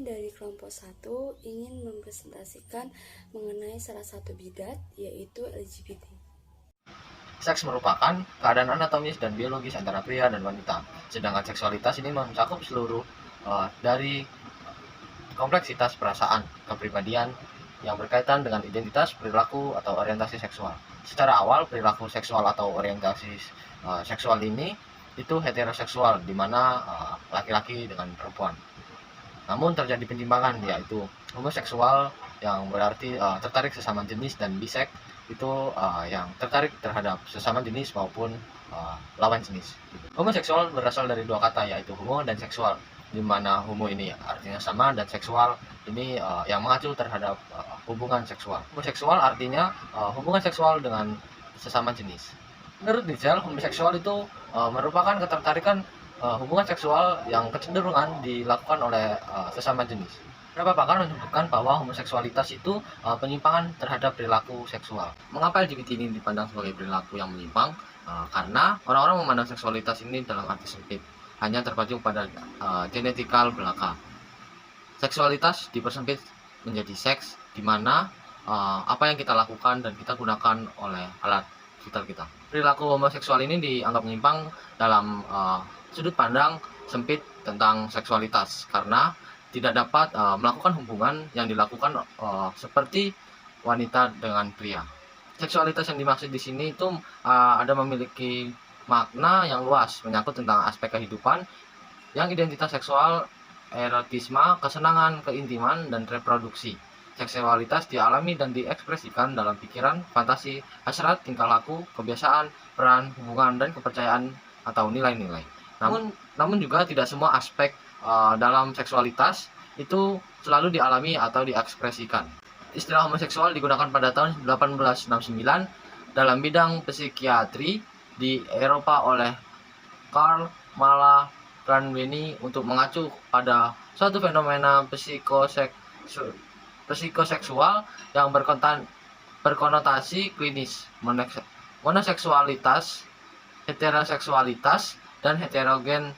dari kelompok 1 ingin mempresentasikan mengenai salah satu bidat, yaitu LGBT. Seks merupakan keadaan anatomis dan biologis antara pria dan wanita, sedangkan seksualitas ini mencakup seluruh dari kompleksitas perasaan, kepribadian yang berkaitan dengan identitas, perilaku, atau orientasi seksual. Secara awal, perilaku seksual atau orientasi seksual ini itu heteroseksual, di mana laki-laki dengan perempuan. Namun terjadi penyimpangan, yaitu homoseksual yang berarti tertarik sesama jenis, dan bisek itu yang tertarik terhadap sesama jenis maupun lawan jenis. Homoseksual berasal dari dua kata, yaitu homo dan seksual, di mana homo ini artinya sama dan seksual ini yang mengacu terhadap hubungan seksual. Homoseksual artinya hubungan seksual dengan sesama jenis. Menurut Rizal, homoseksual itu merupakan ketertarikan hubungan seksual yang kecenderungan dilakukan oleh sesama jenis. Beberapa pakar menyebutkan bahwa homoseksualitas itu penyimpangan terhadap perilaku seksual. Mengapa LGBT ini dipandang sebagai perilaku yang menyimpang? Karena orang-orang memandang seksualitas ini dalam arti sempit, hanya terpacu pada genetikal belaka. Seksualitas dipersempit menjadi seks, di mana apa yang kita lakukan dan kita gunakan oleh alat vital kita. Perilaku homoseksual ini dianggap menyimpang dalam sudut pandang sempit tentang seksualitas, karena tidak dapat melakukan hubungan yang dilakukan seperti wanita dengan pria. Seksualitas yang dimaksud di sini itu ada memiliki makna yang luas, menyangkut tentang aspek kehidupan yang identitas seksual, erotisme, kesenangan, keintiman, dan reproduksi. Seksualitas dialami dan diekspresikan dalam pikiran, fantasi, hasrat, tingkah laku, kebiasaan, peran, hubungan, dan kepercayaan atau nilai-nilai. Namun juga tidak semua aspek dalam seksualitas itu selalu dialami atau diekspresikan. Istilah homoseksual digunakan pada tahun 1869 dalam bidang psikiatri di Eropa oleh Karl Malagranveni untuk mengacu pada suatu fenomena psikoseksual yang berkonotasi klinis, monoseksualitas, heteroseksualitas, dan heterogen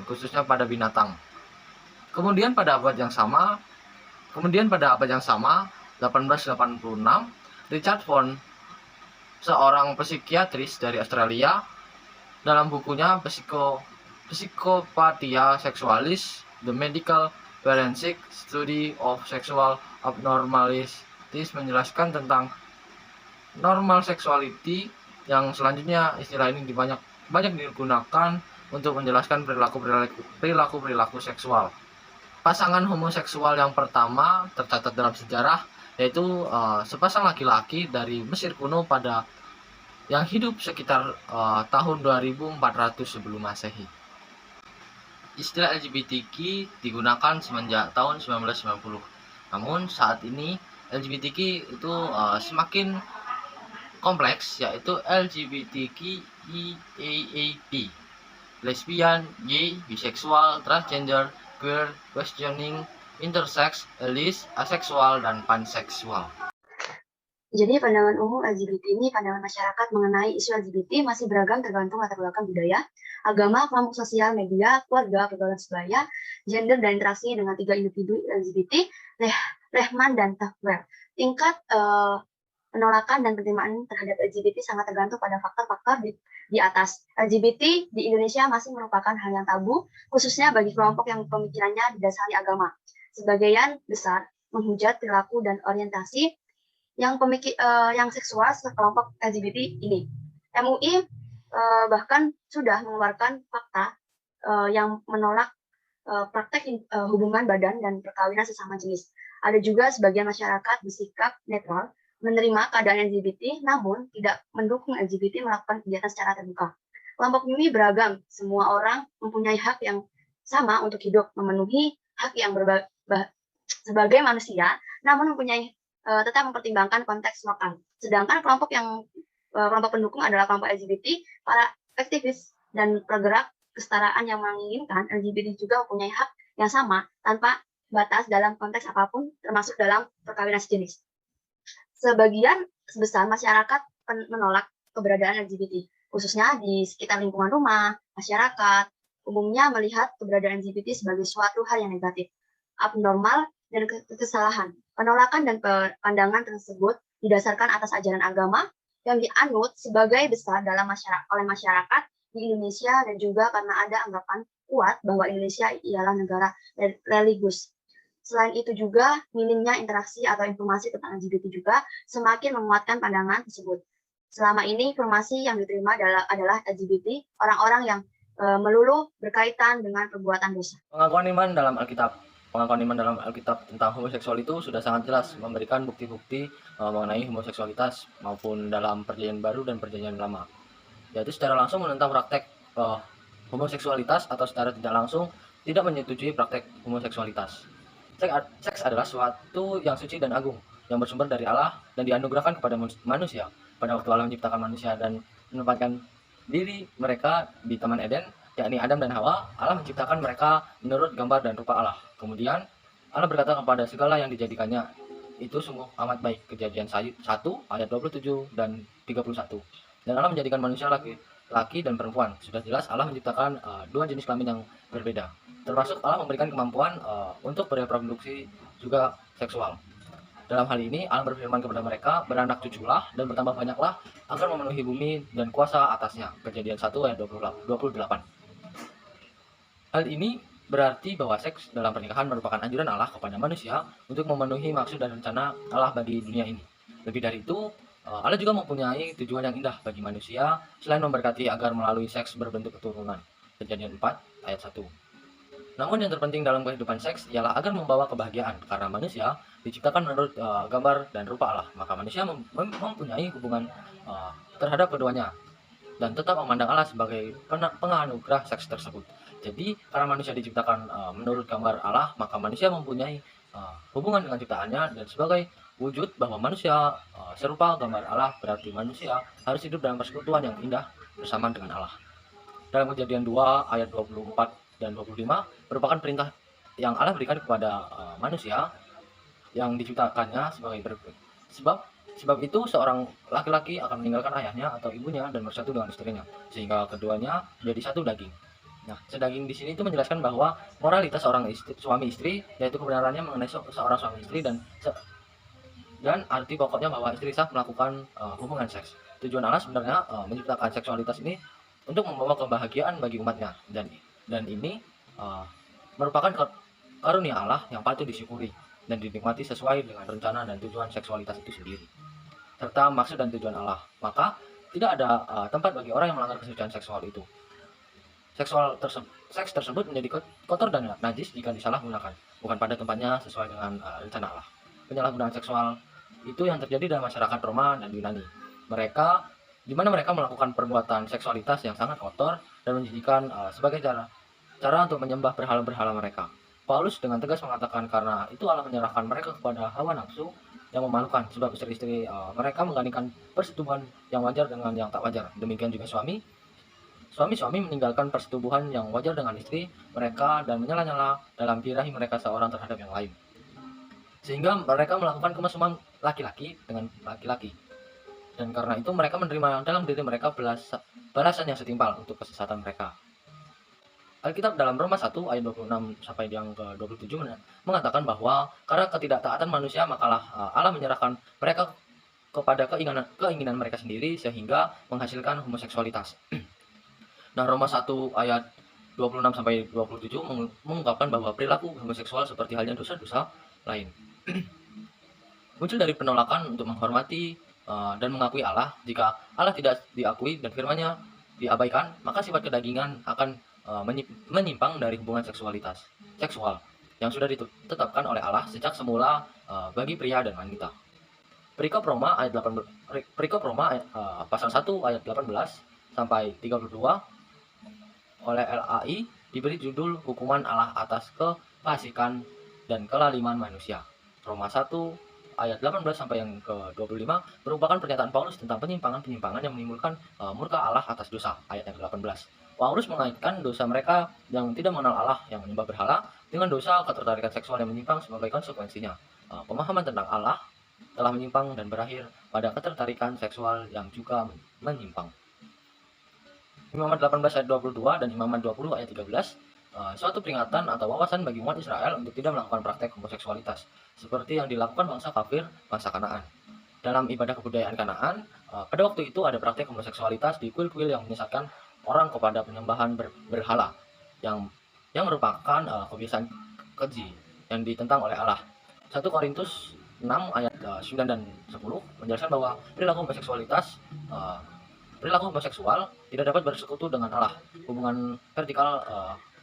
khususnya pada binatang. Kemudian pada abad yang sama, 1886, Richard Von, seorang psikiatris dari Australia, dalam bukunya Psychopathia Sexualis, The Medical Forensic Study of Sexual Abnormalities, menjelaskan tentang normal sexuality, yang selanjutnya istilah ini banyak digunakan untuk menjelaskan perilaku seksual. Pasangan homoseksual yang pertama tercatat dalam sejarah yaitu sepasang laki-laki dari Mesir kuno yang hidup sekitar tahun 2400 sebelum Masehi. Istilah LGBTQ digunakan semenjak tahun 1990. Namun saat ini LGBTQ itu semakin kompleks, yaitu LGBTQIAAP, lesbian, gay, biseksual, transgender, queer, questioning, intersex, allis, aseksual, dan panseksual. Jadi pandangan umum LGBT ini, pandangan masyarakat mengenai isu LGBT masih beragam tergantung latar belakang budaya, agama, kelompok sosial, media, keluarga, pergaulan sebaya, gender, dan interaksi dengan 3 individu LGBT, Rehman dan Tafwer. Tingkat penolakan dan penerimaan terhadap LGBT sangat tergantung pada faktor-faktor di atas. LGBT di Indonesia masih merupakan hal yang tabu, khususnya bagi kelompok yang pemikirannya didasari agama. Sebagian besar menghujat perilaku dan orientasi yang seksual sekelompok LGBT ini. MUI bahkan sudah mengeluarkan fakta yang menolak praktek hubungan badan dan perkawinan sesama jenis. Ada juga sebagian masyarakat bersikap netral, menerima keadaan LGBT, namun tidak mendukung LGBT melakukan kegiatan secara terbuka. Kelompok ini beragam, semua orang mempunyai hak yang sama untuk hidup, memenuhi hak yang sebagai manusia, namun mempunyai tetap mempertimbangkan konteks lokal. Sedangkan kelompok pendukung adalah kelompok LGBT, para aktivis dan penggerak kesetaraan yang menginginkan LGBT juga mempunyai hak yang sama tanpa batas dalam konteks apapun, termasuk dalam perkawinan sejenis. Sebagian besar masyarakat menolak keberadaan LGBT, khususnya di sekitar lingkungan rumah, masyarakat, umumnya melihat keberadaan LGBT sebagai suatu hal yang negatif, abnormal, dan kesalahan. Penolakan dan pandangan tersebut didasarkan atas ajaran agama yang dianut sebagai besar oleh masyarakat di Indonesia, dan juga karena ada anggapan kuat bahwa Indonesia ialah negara religius. Selain itu juga, minimnya interaksi atau informasi tentang LGBT juga semakin menguatkan pandangan tersebut. Selama ini informasi yang diterima adalah LGBT, orang-orang yang melulu berkaitan dengan perbuatan dosa. Pengakuan iman dalam Alkitab tentang homoseksual itu sudah sangat jelas memberikan bukti-bukti mengenai homoseksualitas maupun dalam Perjanjian Baru dan Perjanjian Lama, yaitu secara langsung menentang praktek homoseksualitas atau secara tidak langsung tidak menyetujui praktek homoseksualitas. Seks adalah suatu yang suci dan agung, yang bersumber dari Allah dan dianugerahkan kepada manusia pada waktu Allah menciptakan manusia dan menempatkan diri mereka di Taman Eden, yakni Adam dan Hawa. Allah menciptakan mereka menurut gambar dan rupa Allah. Kemudian Allah berkata kepada segala yang dijadikannya, itu sungguh amat baik. Kejadian 1 ayat 27 dan 31. Dan Allah menjadikan manusia laki dan perempuan. Sudah jelas Allah menciptakan dua jenis kelamin yang berbeda. Termasuk Allah memberikan kemampuan untuk bereproduksi juga seksual. Dalam hal ini Allah berfirman kepada mereka, beranak cuculah dan bertambah banyaklah agar memenuhi bumi dan kuasa atasnya. Kejadian 1 ayat 28. Hal ini berarti bahwa seks dalam pernikahan merupakan anjuran Allah kepada manusia untuk memenuhi maksud dan rencana Allah bagi dunia ini. Lebih dari itu, Allah juga mempunyai tujuan yang indah bagi manusia selain memberkati agar melalui seks berbentuk keturunan. Kejadian 4 ayat 1. Namun yang terpenting dalam kehidupan seks ialah agar membawa kebahagiaan, karena manusia diciptakan menurut gambar dan rupa Allah. Maka manusia mempunyai hubungan terhadap keduanya dan tetap memandang Allah sebagai penganugerah seks tersebut. Jadi karena manusia diciptakan menurut gambar Allah, maka manusia mempunyai hubungan dengan ciptaannya, dan sebagai wujud bahwa manusia serupa gambar Allah, berarti manusia harus hidup dalam persekutuan yang indah bersama dengan Allah. Dalam Kejadian 2 ayat 24 dan 25 merupakan perintah yang Allah berikan kepada manusia yang diciptakannya sebagai sebab itu seorang laki-laki akan meninggalkan ayahnya atau ibunya dan bersatu dengan istrinya, sehingga keduanya menjadi satu daging. Nah, sedaging di sini itu menjelaskan bahwa moralitas seorang suami istri, yaitu kebenarannya mengenai seorang suami istri, dan arti pokoknya bahwa istri sah melakukan hubungan seks. Tujuan Allah sebenarnya menciptakan seksualitas ini untuk membawa kebahagiaan bagi umatnya, dan ini merupakan karunia Allah yang patut disyukuri dan dinikmati sesuai dengan rencana dan tujuan seksualitas itu sendiri, serta maksud dan tujuan Allah. Maka tidak ada tempat bagi orang yang melanggar kesucian seksual itu. Seks tersebut menjadi kotor dan najis jika disalahgunakan, bukan pada tempatnya sesuai dengan rencana Allah. Penyalahgunaan seksual itu yang terjadi dalam masyarakat Roma dan Yunani. Di mana mereka melakukan perbuatan seksualitas yang sangat kotor dan menjadikan sebagai cara untuk menyembah berhala-berhala mereka. Paulus dengan tegas mengatakan karena itu Allah menyerahkan mereka kepada hawa nafsu yang memalukan, sebab istri-istri mereka menggantikan persetubuhan yang wajar dengan yang tak wajar. Demikian juga suami meninggalkan persetubuhan yang wajar dengan istri mereka dan menyala-nyala dalam birahi mereka seorang terhadap yang lain, sehingga mereka melakukan kemesraan laki-laki dengan laki-laki. Dan karena itu mereka menerima dalam diri mereka balasan yang setimpal untuk kesesatan mereka. Alkitab dalam Roma 1 ayat 26 sampai yang ke-27 mengatakan bahwa karena ketidaktaatan manusia, makalah Allah menyerahkan mereka kepada keinginan mereka sendiri sehingga menghasilkan homoseksualitas. Nah, Roma 1 ayat 26 sampai 27 mengungkapkan bahwa perilaku homoseksual seperti halnya dosa-dosa lain. Muncul dari penolakan untuk menghormati dan mengakui Allah. Jika Allah tidak diakui dan firman-Nya diabaikan, maka sifat kedagingan akan menyimpang dari hubungan seksual yang sudah ditetapkan oleh Allah sejak semula bagi pria dan wanita. Perikop Roma pasal 1 ayat 18 sampai 32 oleh LAI diberi judul hukuman Allah atas kefasikan dan kelaliman manusia. Roma 1 ayat 18 sampai yang ke-25 merupakan pernyataan Paulus tentang penyimpangan yang menimbulkan murka Allah atas dosa. Ayat yang ke-18. Paulus mengaitkan dosa mereka yang tidak mengenal Allah yang menyembah berhala dengan dosa ketertarikan seksual yang menyimpang sebagai konsekuensinya. Pemahaman tentang Allah telah menyimpang dan berakhir pada ketertarikan seksual yang juga menyimpang. Imamat 18 ayat 22 dan Imamat 20 ayat 13, suatu peringatan atau wawasan bagi umat Israel untuk tidak melakukan praktek homoseksualitas seperti yang dilakukan bangsa kafir, bangsa Kanaan. Dalam ibadah kebudayaan Kanaan, pada waktu itu ada praktek homoseksualitas di kuil-kuil yang menyesatkan orang kepada penyembahan berhala yang merupakan kebiasaan keji yang ditentang oleh Allah. 1 Korintus 6 ayat 9 dan 10 menjelaskan bahwa perilaku homoseksual tidak dapat bersekutu dengan Allah. Hubungan vertikal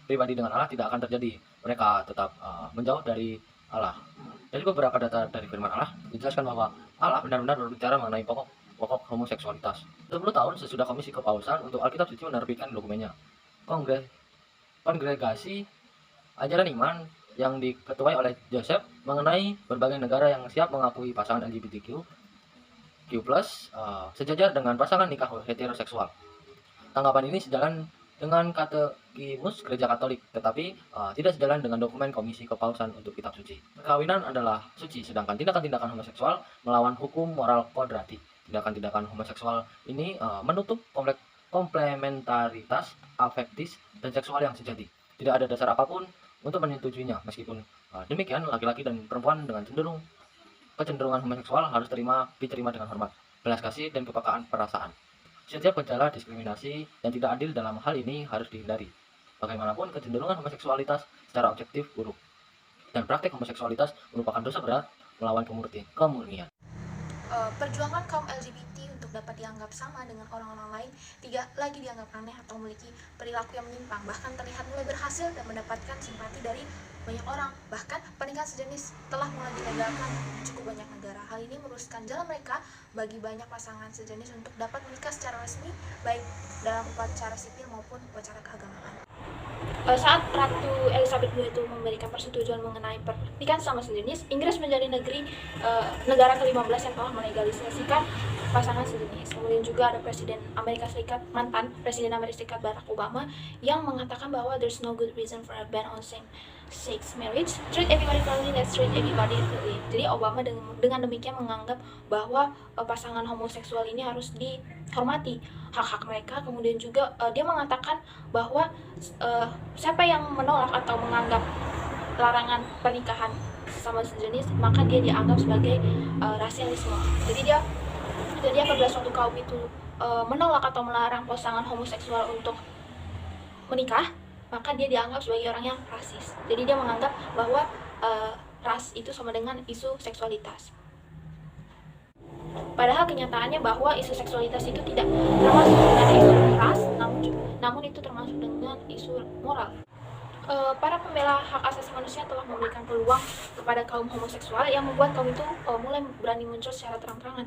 pribadi dengan Allah tidak akan terjadi. Mereka tetap menjauh dari Allah. Dari beberapa data dari firman Allah dijelaskan bahwa Allah benar-benar berbicara mengenai pokok homoseksualitas. 10 tahun sesudah Komisi Kepausan untuk Alkitab Suci menerbitkan dokumennya, Kongregasi Ajaran Iman yang diketuai oleh Joseph mengenai berbagai negara yang siap mengakui pasangan LGBTQ sejajar dengan pasangan nikah heteroseksual. Tanggapan ini sejalan dengan katekismus Gereja Katolik, tetapi tidak sejalan dengan dokumen Komisi Kepausan untuk Kitab Suci. Perkawinan adalah suci, sedangkan tindakan-tindakan homoseksual melawan hukum moral kodrati. Tindakan-tindakan homoseksual ini menutup komplementaritas afektis dan seksual yang sejati. Tidak ada dasar apapun untuk menyetujuinya. Meskipun demikian, laki-laki dan perempuan dengan kecenderungan homoseksual harus diterima dengan hormat, belas kasih, dan kepekaan perasaan. Setiap gejala diskriminasi yang tidak adil dalam hal ini harus dihindari. Bagaimanapun, kecenderungan homoseksualitas secara objektif buruk, dan praktek homoseksualitas merupakan dosa berat melawan kemurnian. Perjuangan kaum LGBT untuk dapat dianggap sama dengan orang-orang lain tidak lagi dianggap aneh atau memiliki perilaku yang menyimpang, bahkan terlihat mulai berhasil dan mendapatkan simpati dari banyak orang. Bahkan pernikahan sejenis telah mulai dilegalkan di cukup banyak negara. Hal ini meluruskan jalan mereka bagi banyak pasangan sejenis untuk dapat menikah secara resmi, baik dalam upacara sipil maupun upacara keagamaan. Saat Ratu Elizabeth II itu memberikan persetujuan mengenai pernikahan sama sejenis, Inggris menjadi negara ke-15 yang telah melegalisasikan pasangan sejenis. Kemudian juga ada mantan Presiden Amerika Serikat Barack Obama yang mengatakan bahwa there's no good reason for a ban on same-sex marriage. Treat everybody fairly, let's treat everybody equally. Jadi Obama dengan demikian menganggap bahwa pasangan homoseksual ini harus dihormati hak-hak mereka. Kemudian juga dia mengatakan bahwa siapa yang menolak atau menganggap larangan pernikahan sama sejenis, maka dia dianggap sebagai rasialisme. Jadi apabila suatu kaum itu menolak atau melarang pasangan homoseksual untuk menikah, maka dia dianggap sebagai orang yang rasis. Jadi dia menganggap bahwa ras itu sama dengan isu seksualitas. Padahal kenyataannya bahwa isu seksualitas itu tidak termasuk dengan isu ras, namun itu termasuk dengan isu moral. Para pembela hak asasi manusia telah memberikan peluang kepada kaum homoseksual yang membuat kaum itu mulai berani muncul secara terang-terangan.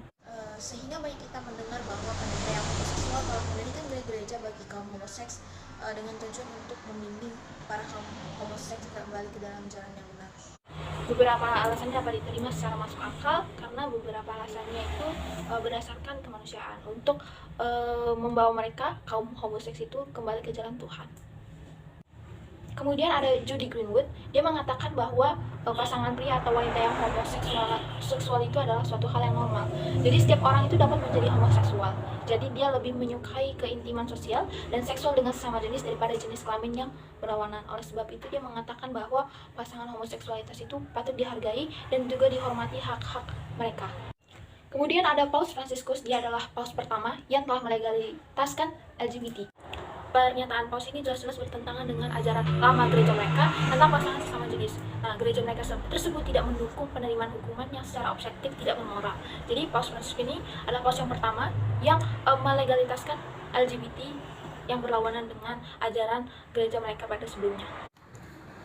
Sehingga banyak kita mendengar bahwa pendeta yang homoseksual telah mendirikan gereja bagi kaum homoseks dengan tujuan untuk membimbing para kaum homoseks kembali ke dalam jalan yang benar. Beberapa alasan dapat diterima secara masuk akal karena beberapa alasannya itu berdasarkan kemanusiaan untuk membawa mereka kaum homoseks itu kembali ke jalan Tuhan. Kemudian ada Judy Greenwood, dia mengatakan bahwa pasangan pria atau wanita yang homoseksual itu adalah suatu hal yang normal. Jadi setiap orang itu dapat menjadi homoseksual. Jadi dia lebih menyukai keintiman sosial dan seksual dengan sesama jenis daripada jenis kelamin yang berlawanan. Oleh sebab itu dia mengatakan bahwa pasangan homoseksualitas itu patut dihargai dan juga dihormati hak-hak mereka. Kemudian ada Paus Fransiskus, dia adalah paus pertama yang telah melegalisasikan LGBT. Pernyataan paus ini jelas-jelas bertentangan dengan ajaran lama gereja mereka tentang pasangan sesama jenis. Nah, gereja mereka tersebut tidak mendukung penerimaan hukuman yang secara objektif tidak bermoral. Jadi Paus Fransiskus ini adalah paus yang pertama yang melegalisasikan LGBT yang berlawanan dengan ajaran gereja mereka pada sebelumnya.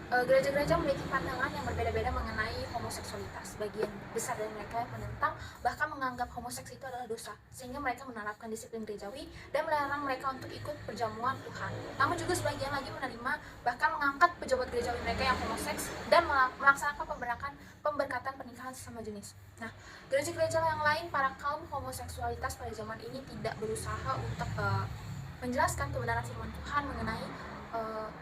Gereja-gereja memiliki pandangan yang berbeda-beda mengenai homoseksualitas. Bagian besar dari mereka menentang, bahkan menganggap homoseks itu adalah dosa, sehingga mereka menerapkan disiplin gerejawi dan melarang mereka untuk ikut perjamuan Tuhan. Namun juga sebagian lagi menerima, bahkan mengangkat pejabat gerejawi mereka yang homoseks dan melaksanakan pemberkatan pernikahan sesama jenis. Nah, gereja-gereja yang lain, para kaum homoseksualitas pada zaman ini tidak berusaha untuk menjelaskan kebenaran firman Tuhan mengenai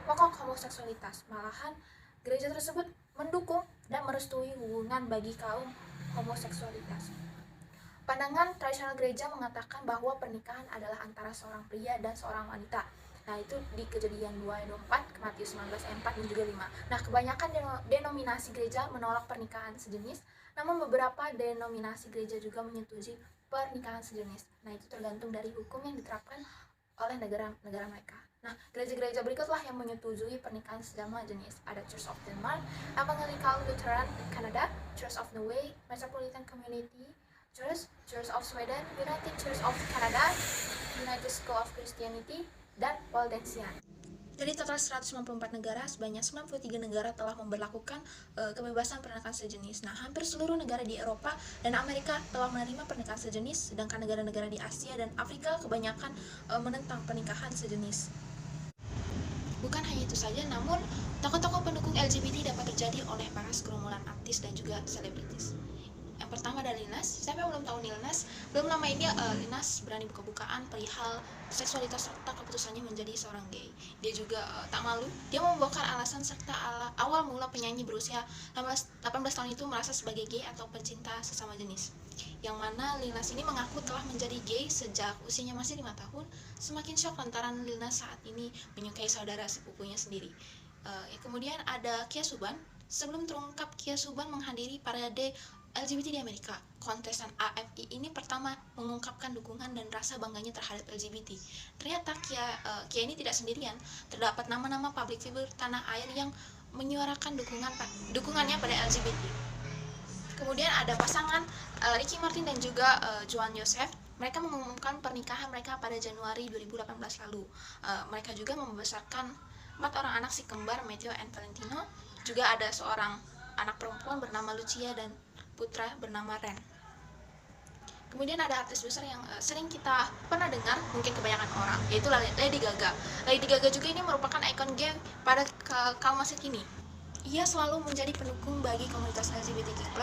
pokok homoseksualitas. Malahan gereja tersebut mendukung dan merestui hubungan bagi kaum homoseksualitas. Pandangan tradisional gereja mengatakan bahwa pernikahan adalah antara seorang pria dan seorang wanita. Nah, itu di Kejadian 2 ayat 4, Matius 19 ayat 4 dan juga 5. Nah, kebanyakan denominasi gereja menolak pernikahan sejenis, namun beberapa denominasi gereja juga menyetujui pernikahan sejenis. Nah, itu tergantung dari hukum yang diterapkan oleh negara-negara mereka. Nah, gereja-gereja berikutlah yang menyetujui pernikahan sesama jenis. Ada Church of Denmark, Evangelical Lutheran Canada, Church of Norway, Metropolitan Community Church, Church of Sweden, United Church of Canada, United School of Christianity, dan Waldensian. Dari total 194 negara, sebanyak 93 negara telah memberlakukan kebebasan pernikahan sejenis. Nah, hampir seluruh negara di Eropa dan Amerika telah menerima pernikahan sejenis, sedangkan negara-negara di Asia dan Afrika kebanyakan menentang pernikahan sejenis. Bukan hanya itu saja, namun tokoh-tokoh pendukung LGBT dapat terjadi oleh para segerombolan artis dan juga selebritis. Yang pertama ada Lil Nas. Siapa yang belum tahu Lil Nas? Belum lama ini Lil Nas berani buka-bukaan perihal seksualitas serta keputusannya menjadi seorang gay. Dia juga tak malu. Dia membongkar alasan serta awal mula penyanyi berusia 18 tahun itu merasa sebagai gay atau pencinta sesama jenis. Yang mana Lil Nas ini mengaku telah menjadi gay sejak usianya masih 5 tahun. Semakin shock lantaran Lil Nas saat ini menyukai saudara sepupunya sendiri. Kemudian ada Kia Subban. Sebelum terungkap Kia Subban menghadiri parade LGBT di Amerika, kontestan AFI ini pertama mengungkapkan dukungan dan rasa bangganya terhadap LGBT. Ternyata Kia ini tidak sendirian, terdapat nama-nama public figure tanah air yang menyuarakan dukungannya pada LGBT. Kemudian ada pasangan Ricky Martin dan juga Joan Joseph. Mereka mengumumkan pernikahan mereka pada Januari 2018 lalu. Mereka juga membesarkan 4 orang anak si kembar Matteo and Valentino. Juga ada seorang anak perempuan bernama Lucia dan putra bernama Ren. Kemudian ada artis besar yang sering kita pernah dengar, mungkin kebanyakan orang, yaitu Lady Gaga. Lady Gaga juga ini merupakan ikon gay pada kaum masa kini. Ia selalu menjadi pendukung bagi komunitas LGBTQ+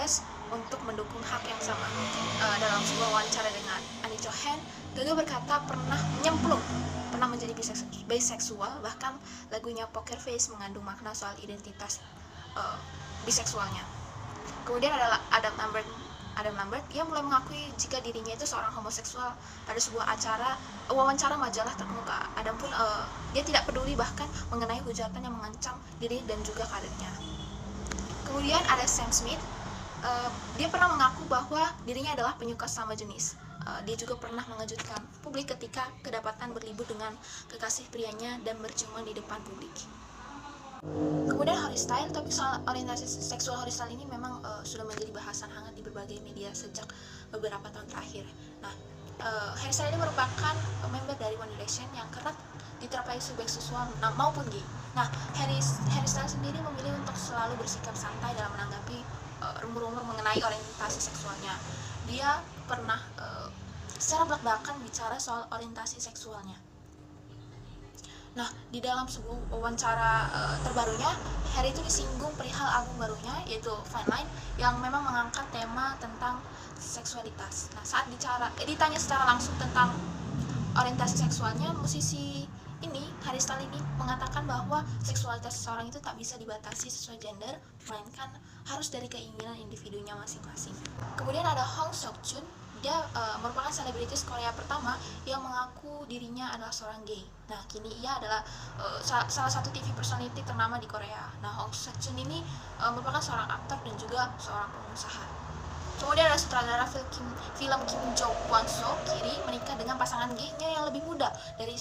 untuk mendukung hak yang sama. Dalam sebuah wawancara dengan Anita Hen, Gaga berkata pernah menjadi biseksual, bahkan lagunya Poker Face mengandung makna soal identitas biseksualnya. Kemudian ada Adam Lambert, dia mulai mengakui jika dirinya itu seorang homoseksual pada sebuah wawancara majalah terkemuka. Adam pun dia tidak peduli bahkan mengenai hujatan yang mengancam diri dan juga karirnya. Kemudian ada Sam Smith, dia pernah mengaku bahwa dirinya adalah penyuka sesama jenis. Dia juga pernah mengejutkan publik ketika kedapatan berlibur dengan kekasih prianya dan berciuman di depan publik. Kemudian Harry Styles, topik soal orientasi seksual Harry Styles ini memang sudah menjadi bahasan hangat di berbagai media sejak beberapa tahun terakhir. Nah, Harry Styles ini merupakan member dari One Direction yang kerap diterapkan baik seksual maupun gay. Nah, Harry Styles sendiri memilih untuk selalu bersikap santai dalam menanggapi rumor-rumor mengenai orientasi seksualnya. Dia pernah secara belak-belakan bicara soal orientasi seksualnya. Nah, di dalam sebuah wawancara terbarunya, Harry itu disinggung perihal album barunya, yaitu Fine Line, yang memang mengangkat tema tentang seksualitas. Nah, saat ditanya secara langsung tentang orientasi seksualnya, musisi ini, Harry Styles ini, mengatakan bahwa seksualitas seseorang itu tak bisa dibatasi sesuai gender, melainkan harus dari keinginan individunya masing-masing. Kemudian ada Hong Seok-jun. Dia merupakan selebritis Korea pertama yang mengaku dirinya adalah seorang gay. Nah, kini ia adalah salah satu TV personality ternama di Korea. Nah, Hong Seok-jun ini merupakan seorang aktor dan juga seorang pengusaha. Kemudian ada sutradara film Kim Kwon Soo Kiri menikah dengan pasangan gay-nya yang lebih muda dari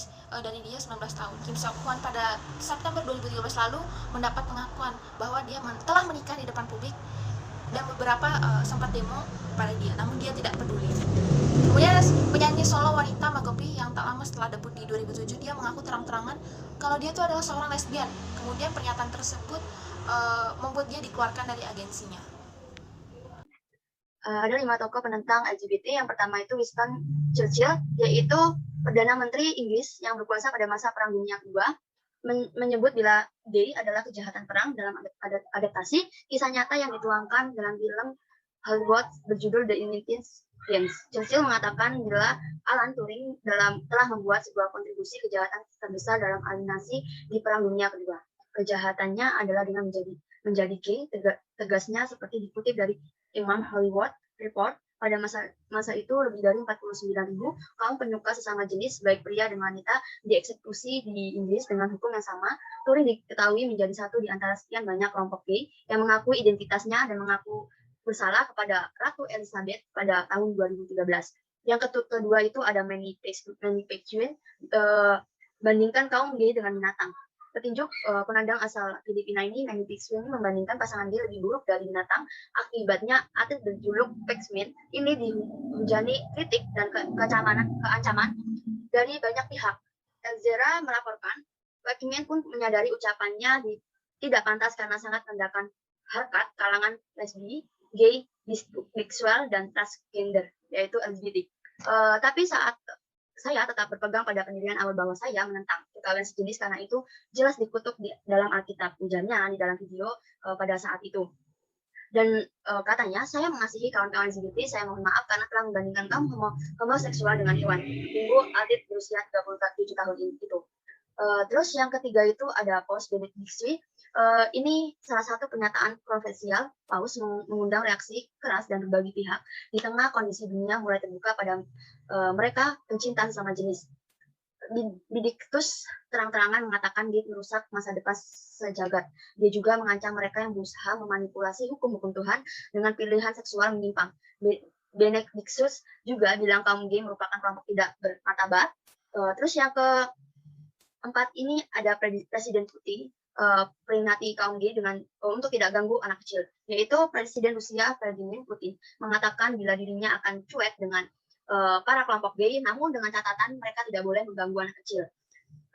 dia 19 tahun. Kim Seok Kwon pada September 2013 lalu mendapat pengakuan bahwa dia telah menikah di depan publik dan beberapa sempat demo pada dia, namun dia tidak peduli. Kemudian ada penyanyi solo wanita Magopi yang tak lama setelah debut di 2007, dia mengaku terang-terangan kalau dia itu adalah seorang lesbian. Kemudian pernyataan tersebut membuat dia dikeluarkan dari agensinya. Ada 5 tokoh penentang LGBT. Yang pertama itu Winston Churchill, yaitu Perdana Menteri Inggris yang berkuasa pada masa Perang Dunia Kedua, menyebut bila gay adalah kejahatan perang dalam adaptasi kisah nyata yang dituangkan dalam film Hollywood berjudul The Infinite Games. Churchill mengatakan bila Alan Turing telah membuat sebuah kontribusi kejahatan terbesar dalam alienasi di Perang Dunia Kedua. Kejahatannya adalah dengan menjadi gay, tegasnya seperti dikutip dari Imam Hollywood Report Pada masa itu lebih dari 49.000 kaum penyuka sesama jenis baik pria dan wanita dieksekusi di Inggris dengan hukum yang sama. Turing diketahui menjadi satu di antara sekian banyak kelompok gay yang mengakui identitasnya dan mengaku bersalah kepada Ratu Elizabeth pada tahun 2013. Yang kedua itu ada manufacturing, bandingkan kaum gay dengan binatang. Petinjuk penandang asal Filipina ini, manufacturing, membandingkan pasangan gay lebih buruk dari binatang. Akibatnya atlet berjuluk Paxman ini dihujani kritik dan keancaman dari banyak pihak. Elzera melaporkan, Paxman pun menyadari ucapannya tidak pantas karena sangat merendahkan harkat kalangan lesbi, gay, biseksual, dan transgender, yaitu LGBT. Tapi saat saya tetap berpegang pada pendirian awal bahwa saya menentang perkawinan sejenis karena itu jelas dikutuk di dalam Alkitab, ujarnya di dalam video pada saat itu. Dan katanya, saya mengasihi kawan-kawan LGBT, saya mohon maaf karena telah membandingkan kaum homoseksual dengan hewan. Tunggu atlet berusia 37 tahun itu. Terus yang ketiga itu ada Paus Benedictus. Ini salah satu pernyataan kontroversial. Paus mengundang reaksi keras dan berbagai pihak di tengah kondisi dunia mulai terbuka pada mereka pencinta sesama jenis. Benedictus terang-terangan mengatakan dia merusak masa depan sejagat. Dia juga mengancam mereka yang berusaha memanipulasi hukum-hukum Tuhan dengan pilihan seksual menyimpang. Benedictus juga bilang kaum gay merupakan kelompok tidak bermartabat. Terus yang keempat ini ada Presiden Putin, peringati kaum gay dengan untuk tidak ganggu anak kecil, yaitu Presiden Rusia Vladimir Putin mengatakan bila dirinya akan cuek dengan para kelompok gay, namun dengan catatan mereka tidak boleh mengganggu anak kecil.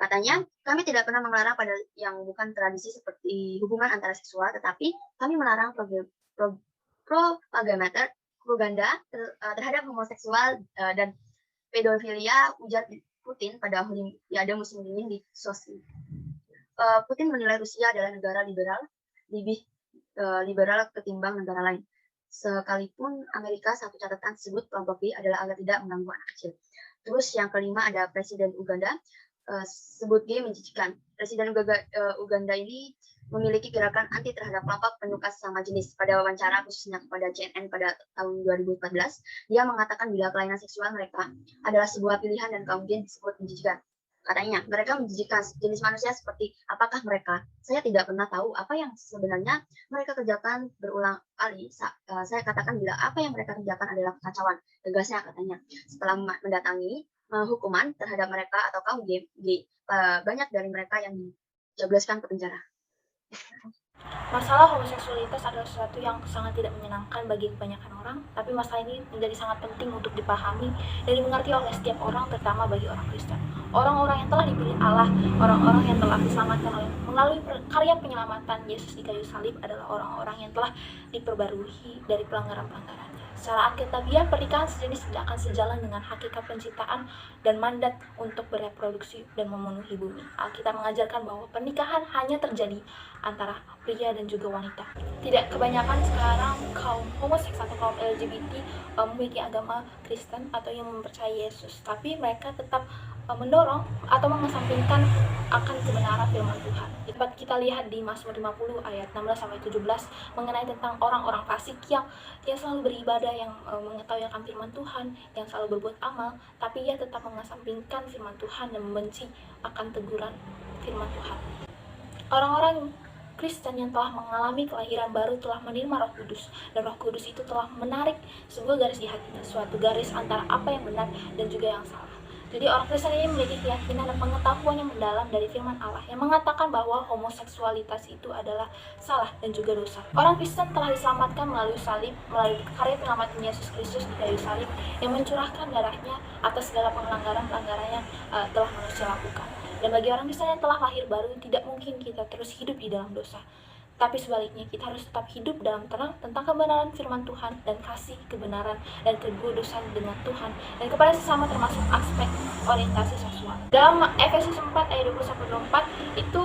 Katanya, kami tidak pernah melarang pada yang bukan tradisi seperti hubungan antara seksual, tetapi kami melarang propaganda terhadap homoseksual dan pedofilia, ujar Putin pada Olimpiade musim dingin di Sochi. Putin menilai Rusia adalah negara liberal, lebih liberal ketimbang negara lain. Sekalipun Amerika satu catatan tersebut kelompok gay adalah agar tidak mengganggu anak kecil. Terus yang kelima ada Presiden Uganda, sebut gay menjijikan. Presiden Uganda ini memiliki gerakan anti terhadap kelompok penyuka sesama jenis. Pada wawancara khususnya kepada CNN pada tahun 2014, dia mengatakan bila kelainan seksual mereka adalah sebuah pilihan dan kaum gay disebut menjijikan. Katanya, mereka menjijikkan jenis manusia seperti apakah mereka? Saya tidak pernah tahu apa yang sebenarnya mereka kerjakan berulang kali. Saya katakan bila apa yang mereka kerjakan adalah kekacauan. Tegasnya katanya. Setelah mendatangi hukuman terhadap mereka atau kaum gay, banyak dari mereka yang dijebloskan ke penjara. Masalah homoseksualitas adalah sesuatu yang sangat tidak menyenangkan bagi kebanyakan orang, tapi masalah ini menjadi sangat penting untuk dipahami dan dimengerti oleh setiap orang, terutama bagi orang Kristen. Orang-orang yang telah dipilih Allah, orang-orang yang telah diselamatkan melalui karya penyelamatan Yesus di kayu salib adalah orang-orang yang telah diperbarui dari pelanggaran-pelanggarannya. Secara alkitabiah, pernikahan sejenis tidak akan sejalan dengan hakikat penciptaan dan mandat untuk bereproduksi dan memenuhi bumi. Alkitab mengajarkan bahwa pernikahan hanya terjadi antara pria dan juga wanita. Tidak kebanyakan sekarang kaum homoseks atau kaum LGBT memiliki agama Kristen atau yang mempercayai Yesus, tapi mereka tetap mendorong atau mengesampingkan akan kebenaran firman Tuhan. Dapat kita lihat di Mazmur 50 ayat 16-17 mengenai tentang orang-orang fasik yang selalu beribadah, yang mengetahui akan firman Tuhan, yang selalu berbuat amal, tapi ia tetap mengesampingkan firman Tuhan dan membenci akan teguran firman Tuhan. Orang-orang Kristen yang telah mengalami kelahiran baru telah menerima Roh Kudus, dan Roh Kudus itu telah menarik sebuah garis di hatinya, suatu garis antara apa yang benar dan juga yang salah. Jadi orang Kristen ini memiliki keyakinan dan pengetahuan yang mendalam dari firman Allah yang mengatakan bahwa homoseksualitas itu adalah salah dan juga dosa. Orang Kristen telah diselamatkan melalui salib, melalui karya penyelamatkan Yesus Kristus di kayu salib yang mencurahkan darahnya atas segala pelanggaran-pelanggaran yang telah manusia lakukan. Dan bagi orang Kristen yang telah lahir baru, tidak mungkin kita terus hidup di dalam dosa. Tapi sebaliknya, kita harus tetap hidup dalam terang tentang kebenaran firman Tuhan dan kasih kebenaran dan kekudusan dengan Tuhan dan kepada sesama, termasuk aspek orientasi seksual. Dalam Efesus 4 ayat 21-24 itu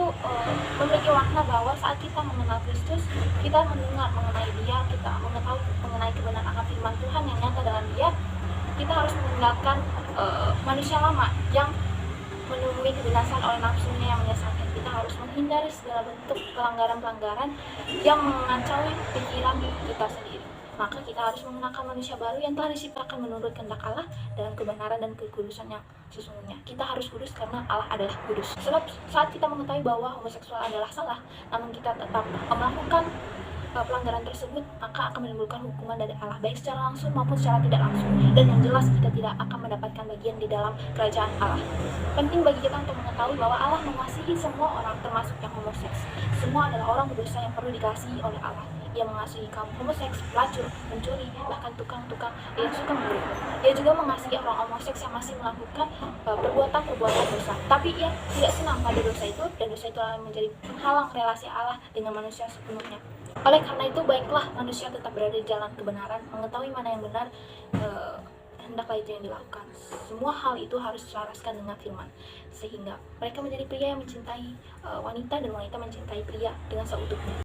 memiliki makna bahwa saat kita mengenal Kristus, kita mendengar mengenai Dia, kita mengetahui mengenai kebenaran akan firman Tuhan yang nyata dalam Dia, kita harus meninggalkan manusia lama yang menemui kebinasan oleh nafsunya yang menyesatkan. Kita harus menghindari segala bentuk pelanggaran-pelanggaran yang mengancam pikiran kita sendiri. maka kita harus mengenakan manusia baru yang telah diciptakan menurut kehendak Allah dalam kebenaran dan kekudusan yang sesungguhnya. Kita harus kudus karena Allah adalah kudus. Sebab saat kita mengetahui bahwa homoseksual adalah salah, namun kita tetap melakukan pelanggaran tersebut, maka akan menimbulkan hukuman dari Allah baik secara langsung maupun secara tidak langsung, dan yang jelas kita tidak akan mendapatkan bagian di dalam kerajaan Allah. Penting bagi kita untuk mengetahui bahwa Allah mengasihi semua orang termasuk yang homoseks. Semua adalah orang berdosa yang perlu dikasihi oleh Allah. Ia mengasihi kaum homoseks, pelacur, pencuri, bahkan tukang-tukang yang suka memburu. Ia juga mengasihi orang homoseks yang masih melakukan perbuatan-perbuatan dosa. Tapi ia tidak senang pada dosa itu, dan dosa itu akan menjadi penghalang relasi Allah dengan manusia sepenuhnya. Oleh karena itu, baiklah manusia tetap berada di jalan kebenaran, mengetahui mana yang benar, hendaklah itu yang dilakukan. Semua hal itu harus diselaraskan dengan firman, sehingga mereka menjadi pria yang mencintai wanita dan wanita mencintai pria dengan seutuhnya.